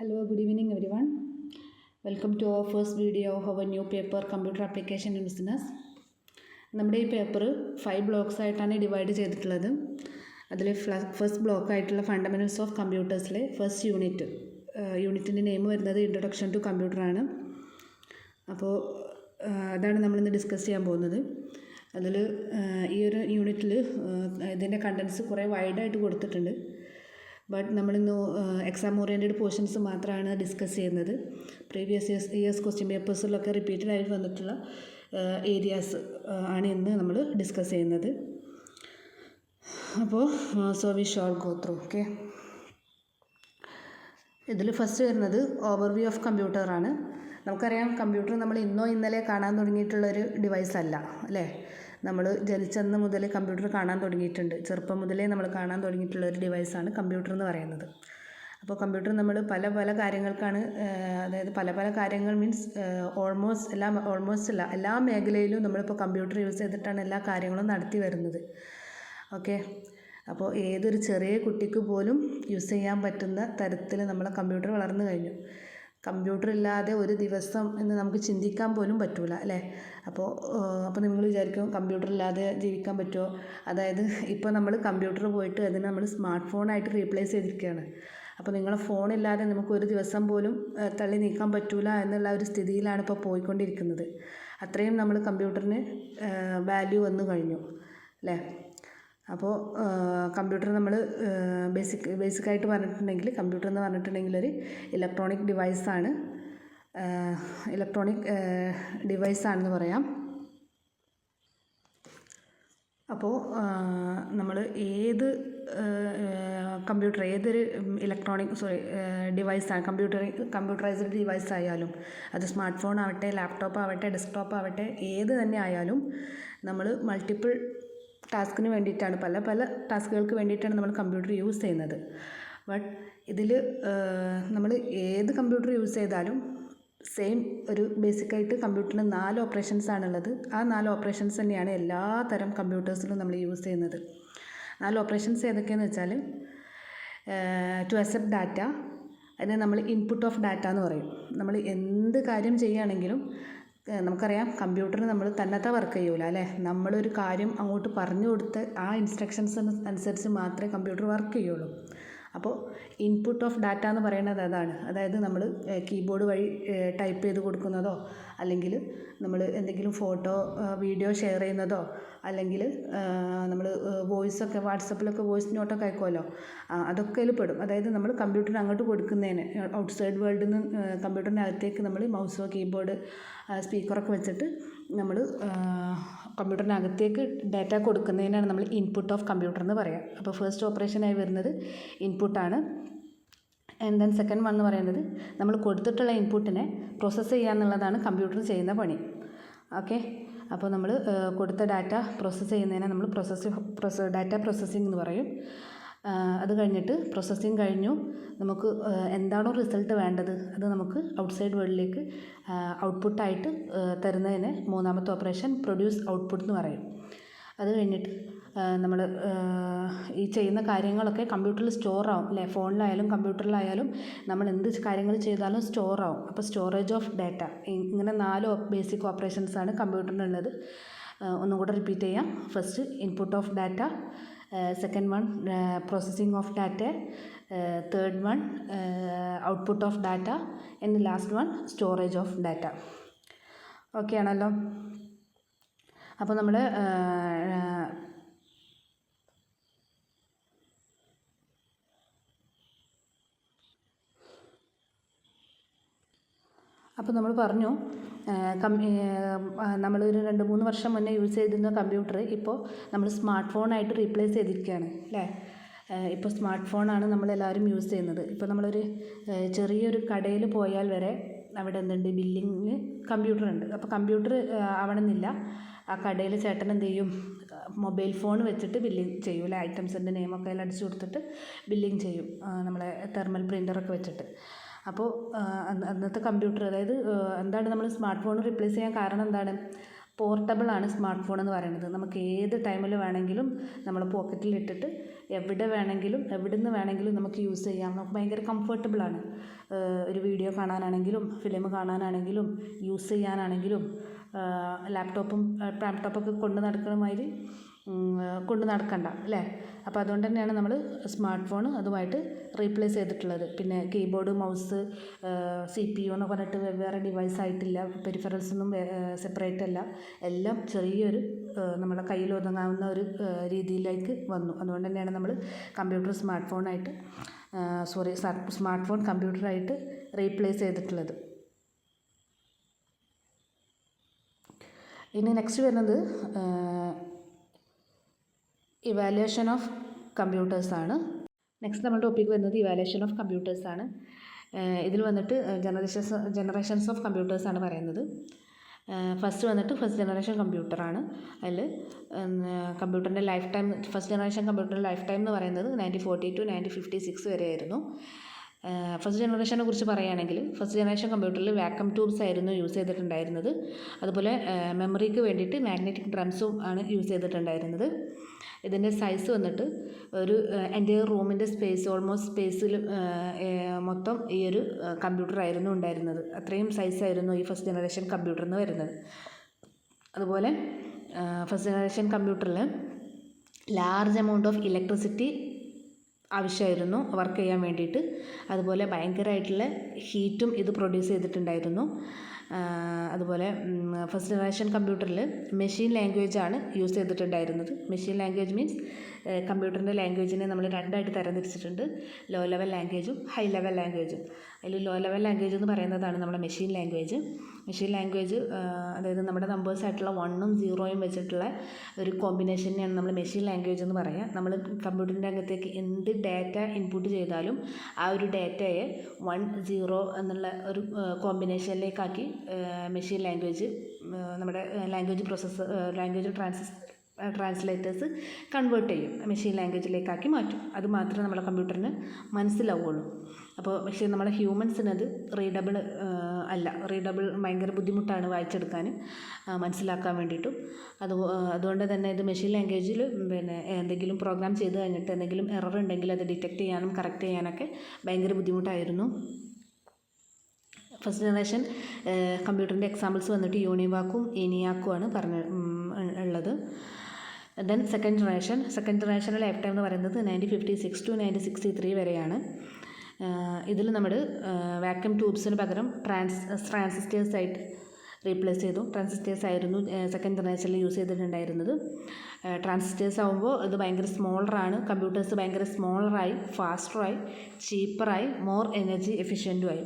Hello, good evening everyone. Welcome to our first video of our new paper Computer Application in Business. നമ്മുടെ ഈ paper 5 blocks ആയിട്ടാണ് divide ചെയ്തിട്ടുള്ളത്. അതിൽ first block ആയിട്ടുള്ള fundamentals of കമ്പ്യൂട്ടേഴ്സിലെ first യൂണിറ്റിൻ്റെ name വരുന്നത് introduction to computer ആണ്. അപ്പോൾ അതാണ് നമ്മളിന്ന് ഡിസ്കസ് ചെയ്യാൻ പോകുന്നത്. അതിൽ ഈ ഒരു യൂണിറ്റിൽ ഇതിൻ്റെ കണ്ടൻസ് കുറേ വൈഡായിട്ട് കൊടുത്തിട്ടുണ്ട്. ബട്ട് നമ്മളിന്ന് എക്സാം ഓറിയൻറ്റഡ് പോർഷൻസ് മാത്രമാണ് ഡിസ്കസ് ചെയ്യുന്നത്. പ്രീവിയസ് ഇയേഴ്സ് ക്വസ്റ്റ്യൻ പേപ്പേഴ്സിലൊക്കെ റിപ്പീറ്റഡ് ആയിട്ട് വന്നിട്ടുള്ള ഏരിയാസ് ആണ് ഇന്ന് നമ്മൾ ഡിസ്കസ് ചെയ്യുന്നത്. അപ്പോൾ V shawl go through. Okay, ഇതിൽ ഫസ്റ്റ് വരുന്നത് ഓവർവ്യൂ ഓഫ് കമ്പ്യൂട്ടർ ആണ്. നമുക്കറിയാം, കമ്പ്യൂട്ടർ നമ്മൾ ഇന്നോ ഇന്നലെ കാണാൻ തുടങ്ങിയിട്ടുള്ളൊരു ഡിവൈസ് അല്ല, അല്ലേ? നമ്മൾ ജനിച്ചന്ന് മുതൽ കമ്പ്യൂട്ടർ കാണാൻ തുടങ്ങിയിട്ടുണ്ട്. ചെറുപ്പം മുതലേ നമ്മൾ കാണാൻ തുടങ്ങിയിട്ടുള്ള ഒരു ഡിവൈസാണ് കമ്പ്യൂട്ടർ എന്ന് പറയുന്നത്. അപ്പോൾ കമ്പ്യൂട്ടർ നമ്മൾ പല പല കാര്യങ്ങൾക്കാണ്, അതായത് പല പല കാര്യങ്ങൾ മീൻസ് ഓൾമോസ്റ്റ് എല്ലാ മേഖലയിലും നമ്മളിപ്പോൾ കമ്പ്യൂട്ടർ യൂസ് ചെയ്തിട്ടാണ് എല്ലാ കാര്യങ്ങളും നടത്തി വരുന്നത്. ഓക്കെ, അപ്പോൾ ഏതൊരു ചെറിയ കുട്ടിക്ക് പോലും യൂസ് ചെയ്യാൻ പറ്റുന്ന തരത്തിൽ നമ്മളെ കമ്പ്യൂട്ടർ വളർന്നു കഴിഞ്ഞു. കമ്പ്യൂട്ടർ ഇല്ലാതെ ഒരു ദിവസം എന്ന് നമുക്ക് ചിന്തിക്കാൻ പോലും പറ്റൂല, അല്ലേ? അപ്പോൾ നിങ്ങൾ വിചാരിക്കും കമ്പ്യൂട്ടർ ഇല്ലാതെ ജീവിക്കാൻ പറ്റുമോ? അതായത് ഇപ്പോൾ നമ്മൾ കമ്പ്യൂട്ടർ പോയിട്ട് അതിനെ നമ്മൾ സ്മാർട്ട് ഫോണായിട്ട് റീപ്ലേസ് ചെയ്തിരിക്കുകയാണ്. അപ്പോൾ നിങ്ങളെ ഫോണില്ലാതെ നമുക്ക് ഒരു ദിവസം പോലും തള്ളി നീക്കാൻ പറ്റൂല എന്നുള്ള ഒരു സ്ഥിതിയിലാണ് ഇപ്പോൾ പോയിക്കൊണ്ടിരിക്കുന്നത്. അത്രയും നമ്മൾ കമ്പ്യൂട്ടറിന് വാല്യൂ വന്നു കഴിഞ്ഞു, അല്ലേ? അപ്പോൾ കമ്പ്യൂട്ടർ നമ്മൾ ബേസിക്കായിട്ട് പറഞ്ഞിട്ടുണ്ടെങ്കിൽ കമ്പ്യൂട്ടർ എന്ന് പറഞ്ഞിട്ടുണ്ടെങ്കിൽ ഒരു ഇലക്ട്രോണിക് ഡിവൈസാണെന്ന് പറയാം. അപ്പോൾ നമ്മൾ ഏതൊരു ഡിവൈസാണ് കമ്പ്യൂട്ടറൈസ്ഡ് ഡിവൈസ് ആയാലും, അത് സ്മാർട്ട് ഫോൺ ആവട്ടെ, ലാപ്ടോപ്പ് ആവട്ടെ, ഡെസ്ക്ടോപ്പ് ആവട്ടെ, ഏത് തന്നെ ആയാലും നമ്മൾ മൾട്ടിപ്പിൾ ടാസ്കിന് വേണ്ടിയിട്ടാണ്, പല പല ടാസ്കുകൾക്ക് വേണ്ടിയിട്ടാണ് നമ്മൾ കമ്പ്യൂട്ടർ യൂസ് ചെയ്യുന്നത്. ബട്ട് ഇതിൽ നമ്മൾ ഏത് കമ്പ്യൂട്ടർ യൂസ് ചെയ്താലും സെയിം ഒരു ബേസിക്കായിട്ട് കമ്പ്യൂട്ടറിന് 4 ഓപ്പറേഷൻസ് ആണുള്ളത്. ആ 4 ഓപ്പറേഷൻസ് തന്നെയാണ് എല്ലാ തരം കമ്പ്യൂട്ടേഴ്സിലും നമ്മൾ യൂസ് ചെയ്യുന്നത്. 4 ഓപ്പറേഷൻസ് ഏതൊക്കെയാണെന്ന് വെച്ചാൽ, ടു അക്സെപ്റ്റ് ഡാറ്റ, അതിനെ നമ്മൾ ഇൻപുട്ട് ഓഫ് ഡാറ്റ എന്ന് പറയും. നമ്മൾ എന്ത് കാര്യം ചെയ്യുകയാണെങ്കിലും നമുക്കറിയാം, കമ്പ്യൂട്ടറിന് നമ്മൾ തന്നത്തെ വർക്ക് ചെയ്യൂല, അല്ലേ? നമ്മളൊരു കാര്യം അങ്ങോട്ട് പറഞ്ഞു കൊടുത്ത് ആ ഇൻസ്ട്രക്ഷൻസ് അനുസരിച്ച് മാത്രമേ കമ്പ്യൂട്ടർ വർക്ക് ചെയ്യുള്ളൂ. അപ്പോൾ ഇൻപുട്ട് ഓഫ് ഡാറ്റ എന്ന് പറയുന്നത് അതാണ്. അതായത് നമ്മൾ കീബോർഡ് വഴി ടൈപ്പ് ചെയ്ത് കൊടുക്കുന്നതോ, അല്ലെങ്കിൽ നമ്മൾ എന്തെങ്കിലും ഫോട്ടോ വീഡിയോ ഷെയർ ചെയ്യുന്നതോ, അല്ലെങ്കിൽ നമ്മൾ വോയിസൊക്കെ വാട്സപ്പിലൊക്കെ വോയിസ് നോട്ടൊക്കെ അയക്കുമല്ലോ, അതൊക്കെ അതിൽ പെടും. അതായത് നമ്മൾ കമ്പ്യൂട്ടറിന് അങ്ങോട്ട് കൊടുക്കുന്നതിന് ഔട്ട്സൈഡ് വേൾഡിൽ നിന്ന് കമ്പ്യൂട്ടറിൻ്റെ അകത്തേക്ക് നമ്മൾ മൗസോ കീബോർഡ് സ്പീക്കറൊക്കെ വെച്ചിട്ട് നമ്മൾ കമ്പ്യൂട്ടറിനകത്തേക്ക് ഡാറ്റ കൊടുക്കുന്നതിനാണ് നമ്മൾ ഇൻപുട്ട് ഓഫ് കമ്പ്യൂട്ടർ എന്ന് പറയാം. അപ്പോൾ ഫസ്റ്റ് ഓപ്പറേഷനായി വരുന്നത് ഇൻപുട്ടാണ്. ആൻഡ് ദെൻ സെക്കൻഡ് വൺ എന്ന് പറയുന്നത് നമ്മൾ കൊടുത്തിട്ടുള്ള ഇൻപുട്ടിനെ പ്രോസസ്സ് ചെയ്യുക എന്നുള്ളതാണ് കമ്പ്യൂട്ടർ ചെയ്യുന്ന പണി. ഓക്കെ, അപ്പോൾ നമ്മൾ കൊടുത്ത ഡാറ്റ പ്രോസസ്സ് ചെയ്യുന്നതിനെ നമ്മൾ ഡാറ്റ പ്രോസസ്സിംഗ് എന്ന് പറയും. അത് കഴിഞ്ഞിട്ട് പ്രോസസ്സിങ് കഴിഞ്ഞു, നമുക്ക് എന്താണോ റിസൾട്ട് വേണ്ടത് അത് നമുക്ക് ഔട്ട്സൈഡ് വേൾഡിലേക്ക് ഔട്ട്പുട്ടായിട്ട് തരുന്നതിന് മൂന്നാമത്തെ ഓപ്പറേഷൻ പ്രൊഡ്യൂസ് ഔട്ട്പുട്ട് എന്ന് പറയും. അത് കഴിഞ്ഞിട്ട് നമ്മൾ ഈ ചെയ്യുന്ന കാര്യങ്ങളൊക്കെ കമ്പ്യൂട്ടറിൽ സ്റ്റോർ ആവും, അല്ലേ? ഫോണിലായാലും കമ്പ്യൂട്ടറിലായാലും നമ്മൾ എന്ത് കാര്യങ്ങൾ ചെയ്താലും സ്റ്റോർ ആവും. അപ്പോൾ സ്റ്റോറേജ് ഓഫ് ഡാറ്റ, ഇങ്ങനെ 4 ബേസിക് ഓപ്പറേഷൻസാണ് കമ്പ്യൂട്ടറിനുള്ളത്. ഒന്നും കൂടെ റിപ്പീറ്റ് ചെയ്യാം. First input of data, second one processing of data, third one output of data, and last one storage of data. Okay ആണല്ലോ? അപ്പോൾ നമ്മൾ പറഞ്ഞു, നമ്മളൊരു 2-3 വർഷം മുന്നേ യൂസ് ചെയ്തിരുന്ന കമ്പ്യൂട്ടർ ഇപ്പോൾ നമ്മൾ സ്മാർട്ട് ഫോണായിട്ട് റീപ്ലേസ് ചെയ്തിരിക്കുകയാണ്, അല്ലേ? ഇപ്പോൾ സ്മാർട്ട് ഫോണാണ് നമ്മളെല്ലാവരും യൂസ് ചെയ്യുന്നത്. ഇപ്പോൾ നമ്മളൊരു ചെറിയൊരു കടയിൽ പോയാൽ വരെ അവിടെ എന്തുണ്ട്, ബില്ലിങ്ങിന് കമ്പ്യൂട്ടർ ഉണ്ട്. അപ്പോൾ കമ്പ്യൂട്ടർ ആവണമെന്നില്ല, ആ കടയിൽ ചേട്ടൻ എന്ത് ചെയ്യും, മൊബൈൽ ഫോൺ വെച്ചിട്ട് ബില്ലിങ് ചെയ്യും, അല്ലേ? ഐറ്റംസിൻ്റെ നെയിമൊക്കെ അതിൽ അടിച്ചു കൊടുത്തിട്ട് ബില്ലിങ് ചെയ്യും, നമ്മളെ തെർമൽ പ്രിൻ്ററൊക്കെ വെച്ചിട്ട്. അപ്പോൾ അന്നത്തെ കമ്പ്യൂട്ടർ, അതായത് എന്താണ് നമ്മൾ സ്മാർട്ട് ഫോൺ റീപ്ലേസ് ചെയ്യാൻ കാരണം എന്താണ്? പോർട്ടബിളാണ് സ്മാർട്ട് ഫോൺ എന്ന് പറയുന്നത്. നമുക്ക് ഏത് ടൈമിൽ വേണമെങ്കിലും നമ്മൾ പോക്കറ്റിലിട്ടിട്ട് എവിടെ വേണമെങ്കിലും എവിടെ നിന്ന് വേണമെങ്കിലും നമുക്ക് യൂസ് ചെയ്യാം. നമുക്ക് ഭയങ്കര കംഫർട്ടബിളാണ്. ഒരു വീഡിയോ കാണാനാണെങ്കിലും ഫിലിം കാണാനാണെങ്കിലും യൂസ് ചെയ്യാനാണെങ്കിലും ലാപ്ടോപ്പൊക്കെ കൊണ്ട് നടക്കുന്ന മാതിരി കൊണ്ട് നടക്കണ്ട അല്ലേ. അപ്പോൾ അതുകൊണ്ട് തന്നെയാണ് നമ്മൾ സ്മാർട്ട് ഫോൺ അതുമായിട്ട് റീപ്ലേസ് ചെയ്തിട്ടുള്ളത്. പിന്നെ കീബോർഡ്, മൗസ്, CPU എന്ന് പറഞ്ഞിട്ട് വെവ്വേറെ ഡിവൈസ് ആയിട്ടില്ല. പെരിഫറൽസ് ഒന്നും സെപ്പറേറ്റ് അല്ല. എല്ലാം ചെറിയൊരു നമ്മളെ കയ്യിൽ ഒതുങ്ങാവുന്ന ഒരു രീതിയിലേക്ക് വന്നു. അതുകൊണ്ട് തന്നെയാണ് നമ്മൾ കമ്പ്യൂട്ടർ സ്മാർട്ട് ഫോൺ കമ്പ്യൂട്ടറായിട്ട് റീപ്ലേസ് ചെയ്തിട്ടുള്ളത്. ഇനി നെക്സ്റ്റ് വരുന്നത് ഇവാലുവേഷൻ ഓഫ് കമ്പ്യൂട്ടേഴ്സാണ്. നെക്സ്റ്റ് നമ്മുടെ ടോപ്പിക്ക് വരുന്നത് ഇവാലുവേഷൻ ഓഫ് കമ്പ്യൂട്ടേഴ്സാണ്. ഇതിൽ വന്നിട്ട് ജനറേഷൻസ് ഓഫ് കമ്പ്യൂട്ടേഴ്സാണ് പറയുന്നത്. ഫസ്റ്റ് ജനറേഷൻ കമ്പ്യൂട്ടറാണ്. അതിൽ കമ്പ്യൂട്ടറിൻ്റെ ലൈഫ് ടൈം, ഫസ്റ്റ് ജനറേഷൻ കമ്പ്യൂട്ടറിൻ്റെ ലൈഫ് ടൈം എന്ന് പറയുന്നത് 1940 to 1956 വരെയായിരുന്നു. ഫസ്റ്റ് ജനറേഷനെ കുറിച്ച് പറയുകയാണെങ്കിൽ ഫസ്റ്റ് ജനറേഷൻ കമ്പ്യൂട്ടറിൽ വാക്വം ട്യൂബ്സ് ആയിരുന്നു യൂസ് ചെയ്തിട്ടുണ്ടായിരുന്നത്. അതുപോലെ മെമ്മറിക്ക് വേണ്ടിയിട്ട് മാഗ്നറ്റിക് ഡ്രംസും ആണ് യൂസ് ചെയ്തിട്ടുണ്ടായിരുന്നത്. ഇതിൻ്റെ സൈസ് വന്നിട്ട് ഒരു എൻ്റെ റൂമിൻ്റെ ഓൾമോസ്റ്റ് സ്പേസിൽ മൊത്തം ഈ ഒരു കമ്പ്യൂട്ടറായിരുന്നു ഉണ്ടായിരുന്നത്. അത്രയും സൈസായിരുന്നു ഈ ഫസ്റ്റ് ജനറേഷൻ കമ്പ്യൂട്ടറിന് വരുന്നത്. അതുപോലെ ഫസ്റ്റ് ജനറേഷൻ കമ്പ്യൂട്ടറിൽ ലാർജ് എമൗണ്ട് ഓഫ് ഇലക്ട്രിസിറ്റി ആവശ്യമായിരുന്നു വർക്ക് ചെയ്യാൻ വേണ്ടിയിട്ട്. അതുപോലെ ഭയങ്കരമായിട്ടുള്ള ഹീറ്റും ഇത് പ്രൊഡ്യൂസ് ചെയ്തിട്ടുണ്ടായിരുന്നു. അതുപോലെ ഫസ്റ്റ് ജനറേഷൻ കമ്പ്യൂട്ടറിൽ മെഷീൻ ലാംഗ്വേജാണ് യൂസ് ചെയ്തിട്ടുണ്ടായിരുന്നത്. മെഷീൻ ലാംഗ്വേജ് മീൻസ് കമ്പ്യൂട്ടറിൻ്റെ ലാംഗ്വേജിനെ നമ്മൾ രണ്ടായിട്ട് തരംതിരിച്ചിട്ടുണ്ട്. ലോ ലെവൽ ലാംഗ്വേജും ഹൈ ലെവൽ ലാംഗ്വേജും. അതിൽ ലോ ലെവൽ ലാംഗ്വേജ് എന്ന് പറയുന്നതാണ് നമ്മുടെ മെഷീൻ ലാംഗ്വേജ്. അതായത് നമ്മുടെ നമ്പേഴ്സ് ആയിട്ടുള്ള 1ഉം 0ഉം വെച്ചിട്ടുള്ള ഒരു കോമ്പിനേഷനെയാണ് നമ്മൾ മെഷീൻ ലാംഗ്വേജ് എന്ന് പറയുക. നമ്മൾ കമ്പ്യൂട്ടറിൻ്റെ അകത്തേക്ക് എന്ത് ഡാറ്റ ഇൻപുട്ട് ചെയ്താലും ആ ഒരു ഡാറ്റയെ 1, 0 എന്നുള്ള ഒരു കോമ്പിനേഷനിലേക്കാക്കി മെഷീൻ ലാംഗ്വേജ് നമ്മുടെ ലാംഗ്വേജ് ട്രാൻസ്ലേറ്റേഴ്സ് കൺവേർട്ട് ചെയ്യും, മെഷീൻ ലാംഗ്വേജിലേക്കാക്കി മാറ്റും. അത് മാത്രമേ നമ്മളെ കമ്പ്യൂട്ടറിന് മനസ്സിലാവുള്ളൂ. അപ്പോൾ പക്ഷേ നമ്മളെ ഹ്യൂമൻസിനത് റീഡബിൾ ഭയങ്കര ബുദ്ധിമുട്ടാണ് വായിച്ചെടുക്കാൻ, മനസ്സിലാക്കാൻ വേണ്ടിയിട്ടും. അതുകൊണ്ട് തന്നെ ഇത് മെഷീൻ ലാംഗ്വേജിൽ പിന്നെ എന്തെങ്കിലും പ്രോഗ്രാം ചെയ്ത് കഴിഞ്ഞിട്ട് എന്തെങ്കിലും എറർ ഉണ്ടെങ്കിൽ അത് ഡിറ്റക്റ്റ് ചെയ്യാനും കറക്റ്റ് ചെയ്യാനൊക്കെ ഭയങ്കര ബുദ്ധിമുട്ടായിരുന്നു. ഫസ്റ്റ് ജനറേഷൻ കമ്പ്യൂട്ടറിൻ്റെ എക്സാമ്പിൾസ് വന്നിട്ട് യൂണിവാക്കും ENIAC-ഉമാണ് ഉള്ളത്. ദെൻ സെക്കൻഡ് ജനറേഷൻ്റെ ലൈഫ് ടൈം എന്ന് പറയുന്നത് 1956 to 1963 വരെയാണ്. ഇതിൽ നമ്മൾ വാക്വം ട്യൂബ്സിന് പകരം ട്രാൻസിസ്റ്റേഴ്സ് ആയിട്ട് റീപ്ലേസ് ചെയ്തു. ട്രാൻസിസ്റ്റേഴ്സ് ആയിരുന്നു സെക്കൻഡ് ജനറേഷനിൽ യൂസ് ചെയ്തിട്ടുണ്ടായിരുന്നത്. ട്രാൻസിസ്റ്റേഴ്സ് ആകുമ്പോൾ ഇത് ഭയങ്കര സ്മോളറാണ്. കമ്പ്യൂട്ടേഴ്സ് ഭയങ്കര സ്മോളറായി, ഫാസ്റ്ററായി, ചീപ്പറായി, മോർ എനർജി എഫിഷ്യൻറ്റുമായി.